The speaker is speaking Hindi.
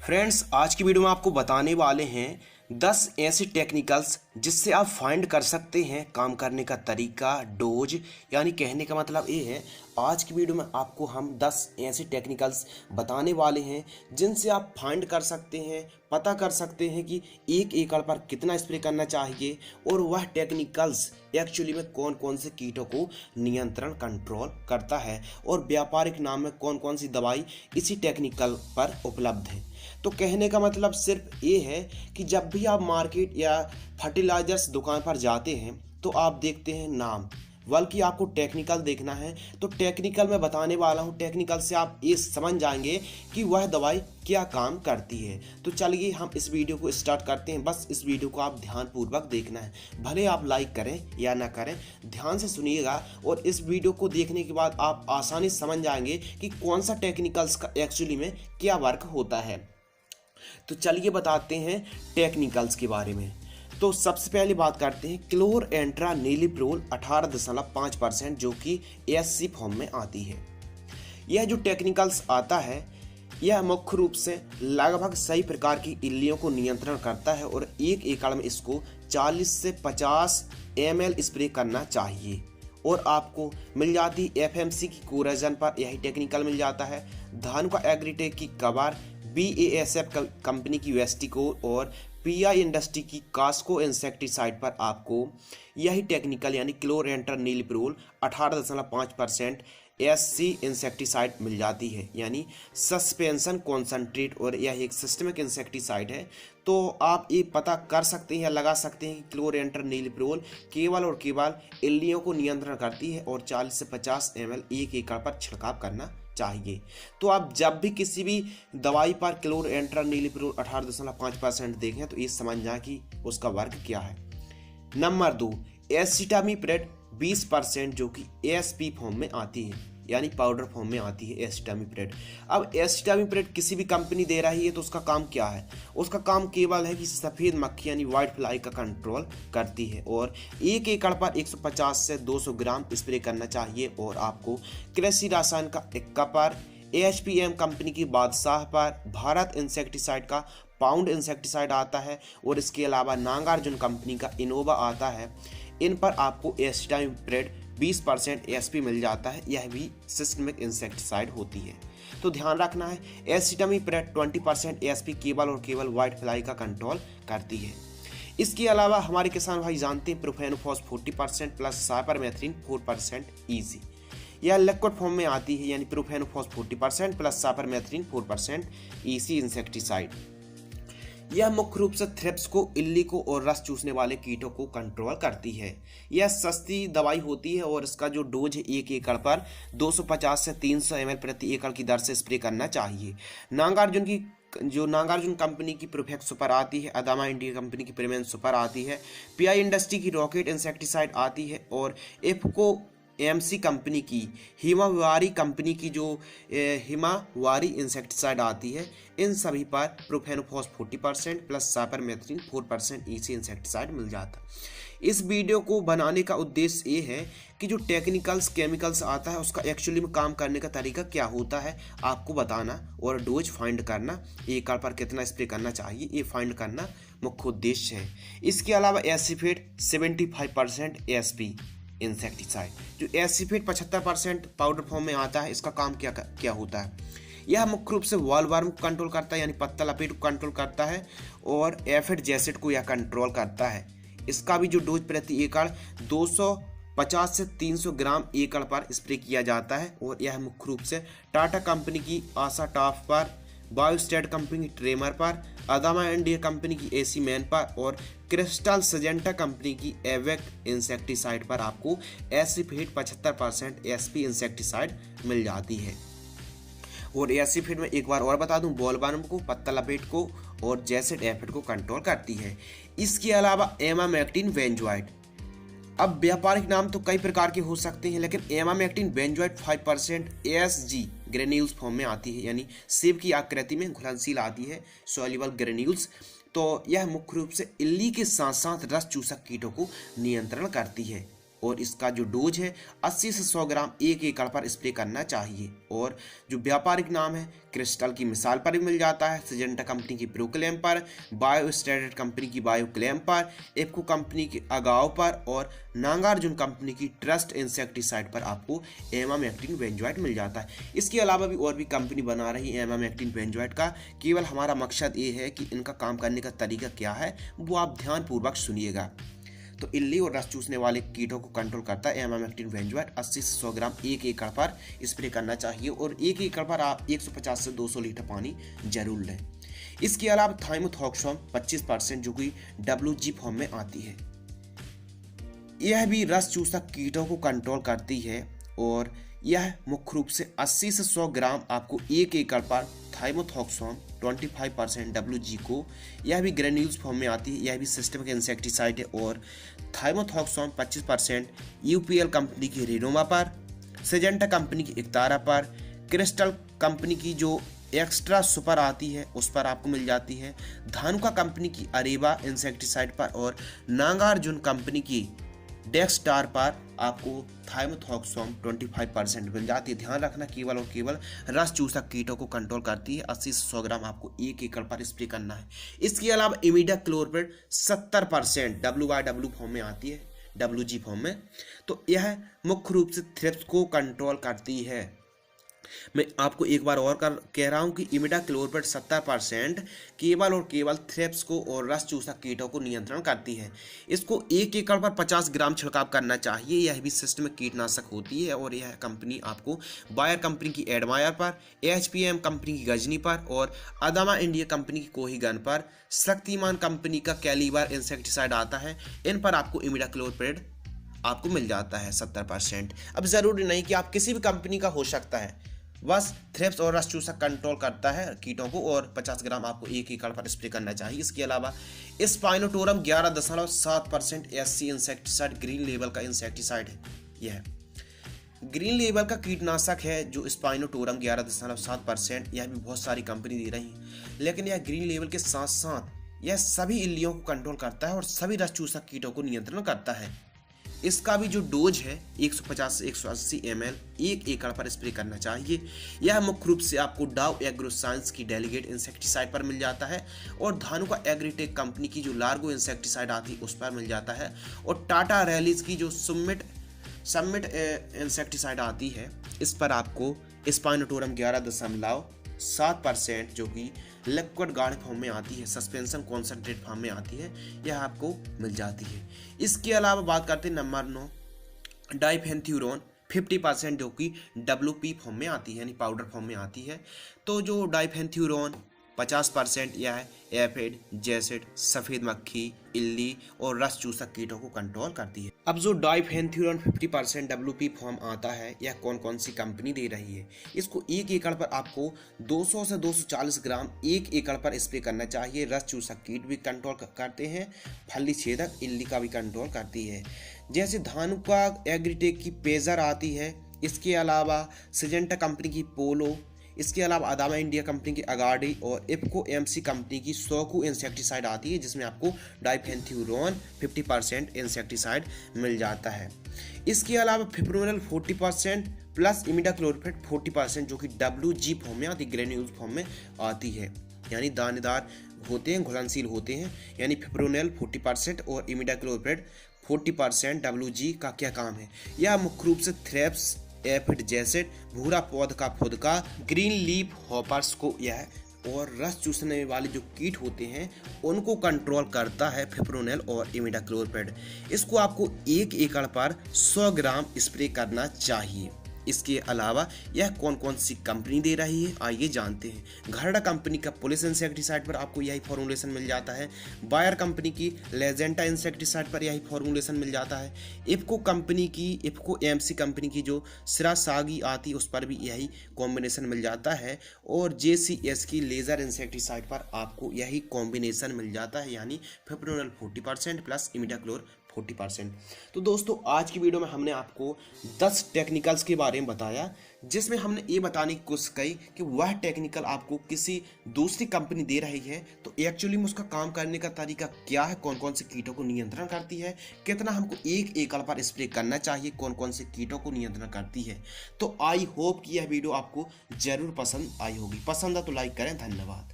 फ्रेंड्स, आज की वीडियो में आपको बताने वाले हैं 10 ऐसे टेक्निकल्स जिससे आप फाइंड कर सकते हैं काम करने का तरीका, डोज। यानी कहने का मतलब ये है, आज की वीडियो में आपको हम 10 ऐसे टेक्निकल्स बताने वाले हैं जिनसे आप फाइंड कर सकते हैं, पता कर सकते हैं कि 1 एकड़ पर कितना स्प्रे करना चाहिए और वह टेक्निकल्स एक्चुअली में कौन कौन से कीटों को नियंत्रण कंट्रोल करता है और व्यापारिक नाम में कौन कौन सी दवाई इसी टेक्निकल पर उपलब्ध है। तो कहने का मतलब सिर्फ ये है कि जब भी आप मार्केट या फर्टिलाइजर्स दुकान पर जाते हैं तो आप देखते हैं नाम, बल्कि आपको टेक्निकल देखना है। तो टेक्निकल मैं बताने वाला हूँ, टेक्निकल से आप ये समझ जाएंगे कि वह दवाई क्या काम करती है। तो चलिए हम इस वीडियो को स्टार्ट करते हैं। बस इस वीडियो को आप ध्यानपूर्वक देखना है, भले आप लाइक करें या ना करें, ध्यान से सुनिएगा। और इस वीडियो को देखने के बाद आप आसानी से समझ जाएंगे कि कौन सा टेक्निकल्स का एक्चुअली में क्या वर्क होता है। तो चलिए बताते हैं टेक्निकल्स के बारे में। तो सबसे पहले बात करते हैं क्लोरएंट्रानिलिप्रोल 18.5%, जो कि एससी फॉर्म में आती है। यह जो टेक्निकल्स आता है यह मुख्य रूप से लगभग सही प्रकार की इल्लियों को नियंत्रण करता है और 1 एकड़ में इसको 40 से 50 ml स्प्रे करना चाहिए। और आपको मिल जाती एफएमसी की कोराजन पर यही टेक्निकल मिल जाता है। धान का एग्रीटेक की कबार, BASF कंपनी की वेस्टिको और PI इंडस्ट्री की कास्को इंसेक्टिसाइड पर आपको यही टेक्निकल यानी क्लोरएंट्रानिलिप्रोल 18.5% SC इंसेक्टिसाइड मिल जाती है, यानी सस्पेंशन कॉन्सेंट्रेट। और यह एक सिस्टमिक इंसेक्टिसाइड है। तो आप ये पता कर सकते हैं या लगा सकते हैं कि क्लोरएंट्रानिलिप्रोल केवल और केवल इल्लियों को नियंत्रण करती है और 40 से 50 ml 1 एकड़ पर छिड़काव करना चाहिए। तो आप जब भी किसी भी दवाई पर क्लोरएंट्रानिलिप्रोल 18.5% देखें तो ये समझ जाए कि उसका वर्क क्या है। नंबर 2, एसिटामिप्रेड 20%, जो कि ASP फॉर्म में आती है, यानी पाउडर फॉर्म में आती है एसिटामिप्रेड। अब एसिटामिप्रेड किसी भी कंपनी दे रही है तो उसका काम क्या है? उसका काम केवल है कि सफ़ेद मक्खी यानी वाइट फ्लाई का कंट्रोल करती है और 1 एकड़ पर 150 से 200 ग्राम स्प्रे करना चाहिए। और आपको कृषि रसायन का इक्का पर, AHPM कंपनी की बादशाह पर, भारत इंसेक्टिसाइड का पाउंड इंसेक्टिसाइड आता है और इसके अलावा नागार्जुन कंपनी का इनोवा आता है। इन पर आपको एसिटामिप्रेड 20% ASP मिल जाता है। यह भी सिस्टमिक इंसेक्टिसाइड होती है। तो ध्यान रखना है, एसिटामिप्रेड 20% ASP केवल और केवल व्हाइट फ्लाई का कंट्रोल करती है। इसके अलावा हमारे किसान भाई जानते हैं प्रोफेनोफॉस 40% प्लस साइपरमेथ्रिन 4% ईजी। यह लिक्विड फॉर्म में आती है, यानी profenofos 40% plus cypermethrin 4% EC insecticide. यह मुख्य रूप से थ्रिप्स को, इल्ली को और रस चूसने वाले कीटों को कंट्रोल करती है। यह सस्ती दवाई होती है और इसका जो डोज है 1 एकड़ पर 250 से 300 ml प्रति एकड़ की दर से स्प्रे करना चाहिए। नागार्जुन कंपनी की प्रोफेक्स सुपर आती है, अदामा इंडिया कंपनी की प्रीमियम सुपर आती है, PI इंडस्ट्री की रॉकेट इंसेक्टिसाइड आती है और इफको MC कंपनी की हिमावारी कंपनी की जो हिमावारी इंसेक्टिसाइड आती है। इन सभी पर profenofos 40% plus cypermethrin 4% EC insecticide मिल जाता है। इस वीडियो को बनाने का उद्देश्य ये है कि जो टेक्निकल्स केमिकल्स आता है उसका एक्चुअली में काम करने का तरीका क्या होता है आपको बताना और डोज फाइंड करना, 1 एकड़ पर कितना स्प्रे करना चाहिए ये फाइंड करना मुख्य उद्देश्य है। इसके अलावा एसिफेट 75% ASP इंसेक्टिसाइड, जो एसिफेट 75% पाउडर फॉर्म में आता है, इसका काम क्या होता है? यह मुख्य रूप से वॉलवर्म को कंट्रोल करता है, यानी पत्ता लपेट को कंट्रोल करता है और एफिड जैसिड को यह कंट्रोल करता है। इसका भी जो डोज प्रति एकड़ 250 से 300 ग्राम एकड़ पर स्प्रे किया जाता है और यह मुख्य रूप से टाटा कंपनी की आशा टॉप पर, बायोस्टेट कंपनी की ट्रेमर पर, अदामा इंडिया कंपनी की AC मैन पर और क्रिस्टल सजेंटा कंपनी की एवेक इंसेक्टिसाइड पर आपको एसिफेट 75% ASP इंसेक्टिसाइड मिल जाती है। और एसिफेट में एक बार और बता दूं, बॉलवर्म को, पत्ता लपेट को और जैसिड एफिड को कंट्रोल करती है। इसके अलावा एमामेक्टिन बेंजोएट। अब व्यापारिक नाम तो कई प्रकार के हो सकते हैं, लेकिन emamectin benzoate 5% ASG granules form में आती है, यानी सेब की आकृति में घुलनशील आती है, सॉल्युबल ग्रेन्यूल्स। तो यह मुख्य रूप से इल्ली के साथ साथ रस चूसक कीटों को नियंत्रण करती है और इसका जो डोज है 80 से 100 ग्राम 1 एकड़ पर स्प्रे करना चाहिए। और जो व्यापारिक नाम है क्रिस्टल की मिसाल पर भी मिल जाता है, सिजेंटा कंपनी की प्रोक्लेम पर, बायोस्टैटेड कंपनी की बायोक्लेम पर, इफ्को कंपनी की अगाव पर और नागार्जुन कंपनी की ट्रस्ट इंसेक्टिसाइड पर आपको एमामेक्टिन बेंजोएट मिल जाता है। इसके अलावा भी और भी कंपनी बना रही है एमामेक्टिन बेंजोएट का। केवल हमारा मकसद ये है कि इनका काम करने का तरीका क्या है वो आप ध्यानपूर्वक सुनिएगा। तो इल्ली और रस चूसने वाले कीटों को कंट्रोल करता है एमामेक्टिन बेंजोएट। 80 से 100 ग्राम 1 एकड़ पर स्प्रे करना चाहिए और 1 एकड़ पर आप 150 से 200 लीटर पानी जरूर लें। इसके अलावा थाइमोथॉक्सोम 25% जो कि WG फॉर्म में आती है, यह भी रस चूसक कीटों को कंट्रोल करती है और यह मुख्य रूप से 80 से 100 ग्राम आपको 1 एकड़ पर थाइमोथॉक्सोम 25% WG को, यह भी ग्रेन्यूल्स फॉर्म में आती है, यह भी सिस्टमिक इंसेक्टिसाइड है। और थाइमोथॉक्सोम 25% UPL कंपनी की रिनोमा पर, सिजेंटा कंपनी की इक्तारा पर, क्रिस्टल कंपनी की जो एक्स्ट्रा सुपर आती है उस पर आपको मिल जाती है, धानुका कंपनी की अरेबा इंसेक्टिसाइड पर और नागार्जुन कंपनी की डेक्सटार पर आपको थाइमोथॉक्सोम 25% मिल जाती है। ध्यान रखना केवल और केवल रस चूसक कीटों को कंट्रोल करती है। 80 से 100 ग्राम आपको 1 एकड़ पर स्प्रे करना है। इसके अलावा इमिडाक्लोप्रिड 70% WYW फॉर्म में आती है, WG फॉर्म में, तो यह मुख्य रूप से थ्रिप्स को कंट्रोल करती है। मैं आपको एक बार और कह रहा हूं कि इमिडाक्लोप्रिड 70% केवल और केवल थ्रिप्स को और रस चूसक कीटों को नियंत्रण करती है। इसको 1 एकड़ पर 50 ग्राम छिड़काव करना चाहिए। यह भी सिस्टमिक कीटनाशक होती है और यह कंपनी आपको बायर कंपनी की एडमायर पर, HPM कंपनी की गजनी पर और अदामा इंडिया कंपनी की कोहीगन पर, शक्तिमान कंपनी का कैलिबर इंसेक्टिसाइड आता है, इन पर आपको इमिडाक्लोप्रिड आपको मिल जाता है 70%। अब ज़रूरी नहीं कि आप किसी भी कंपनी का हो सकता है, बस थ्रिप्स और रस चूसक कंट्रोल करता है कीटों को और 50 ग्राम आपको 1 एकड़ पर स्प्रे करना चाहिए। इसके अलावा स्पाइनोटोरम 11.7% SC इंसेक्टिसाइड ग्रीन लेवल का इंसेक्टिसाइड है। यह ग्रीन लेवल का कीटनाशक है जो स्पाइनोटोरम 11.7%, यह भी बहुत सारी कंपनी दे रही है, लेकिन यह ग्रीन लेवल के साथ साथ यह सभी इल्लियों को कंट्रोल करता है और सभी रस चूसक कीटों को नियंत्रण करता है। इसका भी जो डोज है 150 से 180 ml 1 एकड़ पर स्प्रे करना चाहिए। यह मुख्य रूप से आपको डाव एग्रो साइंस की डेलीगेट इंसेक्टिसाइड पर मिल जाता है और धानुका एग्रीटेक कंपनी की जो लार्गो इंसेक्टिसाइड आती है उस पर मिल जाता है और टाटा रैलीज की जो समिट इंसेक्टिसाइड आती है इस पर आपको स्पाइनोटोरम 11.7% जो कि लिक्विड गाढ़े फॉर्म में आती है, सस्पेंशन कॉन्सेंट्रेट फॉर्म में आती है, यह आपको मिल जाती है। इसके अलावा बात करते हैं नंबर 9 डाइफेंथ्यूरोन 50% जो कि WP फॉर्म में आती है, यानी पाउडर फॉर्म में आती है। तो जो डाइफेंथ्यूरोन 50% यह है एफिड, जैसिड, सफ़ेद मक्खी, इल्ली और रस चूसक कीटों को कंट्रोल करती है। अब जो डाइफेंथ्यूरोन 50% WP फॉर्म आता है, यह कौन कौन सी कंपनी दे रही है? इसको 1 एकड़ पर आपको 200 से 240 ग्राम 1 एकड़ पर स्प्रे करना चाहिए। रस चूसक कीट भी कंट्रोल करते हैं, फली छेदक इल्ली का भी कंट्रोल करती है। जैसे धानुका एग्रीटेक की पेजर आती है, इसके अलावा सिजेंटा कंपनी की पोलो, इसके अलावा अदामा इंडिया कंपनी की अगाडी और इफ्को MC कंपनी की सोकू इंसेक्टिसाइड आती है, जिसमें आपको डाइफेंथ्यूरोन 50% इंसेक्टिसाइड मिल जाता है। इसके अलावा फिप्रोनिल 40% प्लस इमिडाक्लोप्रिड 40% जो कि WG फॉर्म में आती है, ग्रेन्यूल्स फॉर्म में आती है, यानी दानेदार होते हैं, घुलनशील होते हैं। यानी फिप्रोनिल 40% और इमिडाक्लोप्रिड 40% WG का क्या काम है? यह मुख्य रूप से थ्रिप्स, एफिड, जैसिड, भूरा पौध का फुदका, ग्रीन लीफ हॉपर्स को यह और रस चूसने वाले जो कीट होते हैं उनको कंट्रोल करता है फिप्रोनिल और इमिडाक्लोप्रिड। इसको आपको 1 एकड़ पर 100 ग्राम स्प्रे करना चाहिए। इसके अलावा यह कौन कौन सी कंपनी दे रही है आइए जानते हैं। घरडा कंपनी का पुलिस इंसेक्टिसाइड पर आपको यही फॉर्मूलेशन मिल जाता है। बायर कंपनी की लेजेंटा इंसेक्टिसाइड पर यही फॉर्मूलेशन मिल जाता है। इफ्को MC कंपनी की जो सिरासागी आती है उस पर भी यही कॉम्बिनेशन मिल जाता है और JCS की लेज़र इंसेक्टिसाइड पर आपको यही कॉम्बिनेशन मिल जाता है, यानी फिप्रोनिल 40% प्लस इमिडाक्लोर 40%। तो दोस्तों आज की वीडियो में हमने आपको 10 टेक्निकल्स के बारे में बताया, जिसमें हमने ये बताने की कोशिश की कि वह टेक्निकल आपको किसी दूसरी कंपनी दे रही है तो एक्चुअली में उसका काम करने का तरीका क्या है, कौन कौन से कीटों को नियंत्रण करती है, कितना हमको एक एकड़ पर स्प्रे करना चाहिए, कौन कौन से कीटों को नियंत्रण करती है। तो आई होप कि यह वीडियो आपको जरूर पसंद आई होगी। पसंद है तो लाइक करें। धन्यवाद।